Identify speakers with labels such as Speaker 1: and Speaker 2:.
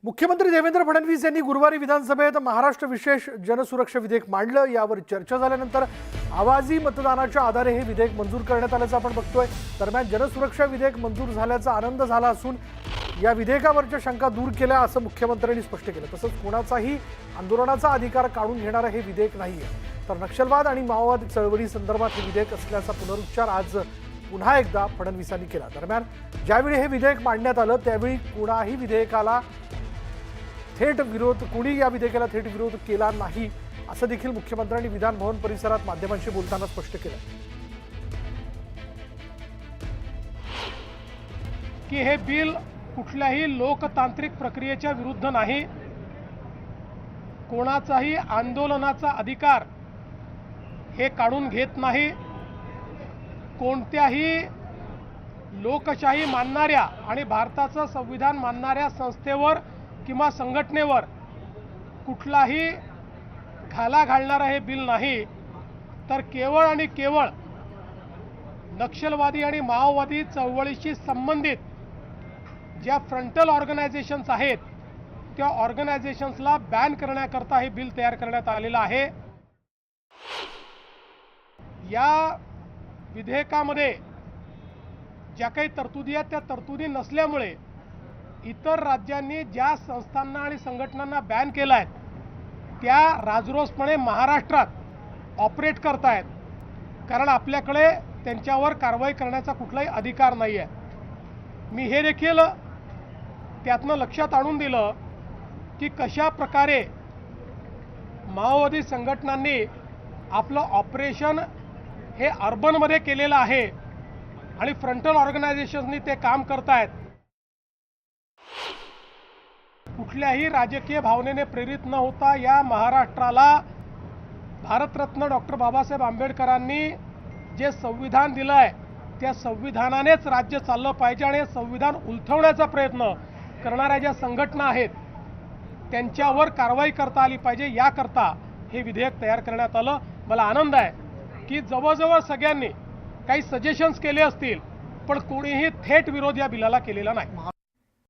Speaker 1: मुख्यमंत्री देवेंद्र फडणवीस यांनी गुरुवारी विधानसभेत महाराष्ट्र विशेष जनसुरक्षा विधेयक मांडलं। यावर चर्चा झाल्यानंतर आवाजी मतदानाच्या आधारे हे विधेयक मंजूर करण्यात आल्याचं आपण बघतोय। दरम्यान जनसुरक्षा विधेयक मंजूर झाल्याचा आनंद झाला असून या विधेयकावरच्या शंका दूर केल्या असं मुख्यमंत्र्यांनी स्पष्ट केलं। तसंच कोणाचाही आंदोलनाचा अधिकार काढून घेणारं हे विधेयक नाहीये, तर नक्षलवाद आणि माओवादी चळवळी संदर्भात हे विधेयक असल्याचा पुनरुच्चार आज पुन्हा एकदा फडणवीसांनी केला। दरम्यान ज्यावेळी हे विधेयक मांडण्यात आलं त्यावेळी कोणी या विधेयकाला थेट विरोध केला नाही असं देखील मुख्यमंत्र्यांनी विधान भवन परिसरात माध्यमांशी बोलताना स्पष्ट केलं
Speaker 2: की हे बिल कुठल्याही लोकतांत्रिक प्रक्रियेच्या विरुद्ध नाही, कोणाचाही आंदोलनाचा अधिकार हे काढून घेत नाही, कोणत्याही लोकशाही मानणाऱ्या आणि भारताचं संविधान मानणाऱ्या संस्थेवर किंवा संघटनेवर कुठलाही घाला घालणारा हे बिल नाही, तर केवळ आणि केवळ नक्षलवादी आणि माओवादी चळवळीशी संबंधित ज्या फ्रंटल ऑर्गनायझेशन्स आहेत त्या ऑर्गनायझेशन्सला बॅन करण्याकरता हे बिल तयार करण्यात आलेलं आहे। या विधेयकामध्ये ज्या काही तरतुदी आहेत त्या तरतुदी नसल्यामुळे इतर राज्यांनी ज्या संस्थांना आणि संघटनांना बॅन केलं आहे त्या राजरोसपणे महाराष्ट्रात ऑपरेट करतायत, कारण आपल्याकडे त्यांच्यावर कारवाई करण्याचा कुठलाही अधिकार नाही आहे। मी हे देखील त्यातनं लक्षात आणून दिलं की कशा प्रकारे माओवादी संघटनांनी आपलं ऑपरेशन हे अर्बनमध्ये केलेलं आहे आणि फ्रंटल ऑर्गनायझेशन्सनी ते काम करतायत। कुठल्याही राजकीय भावनेने प्रेरित न होता या महाराष्ट्राला भारतरत्न डॉक्टर बाबासाहेब आंबेडकरांनी जे संविधान दिलं आहे त्या संविधानानेच राज्य चाललं पाहिजे आणि हे संविधान उलथवण्याचा प्रयत्न करणाऱ्या ज्या संघटना आहेत त्यांच्यावर कारवाई करता आली पाहिजे, याकरता हे विधेयक तयार करण्यात आलं। मला आनंद आहे की जवळजवळ सगळ्यांनी काही सजेशन्स केले असतील पण कोणीही थेट विरोध या बिलाला केलेला नाही।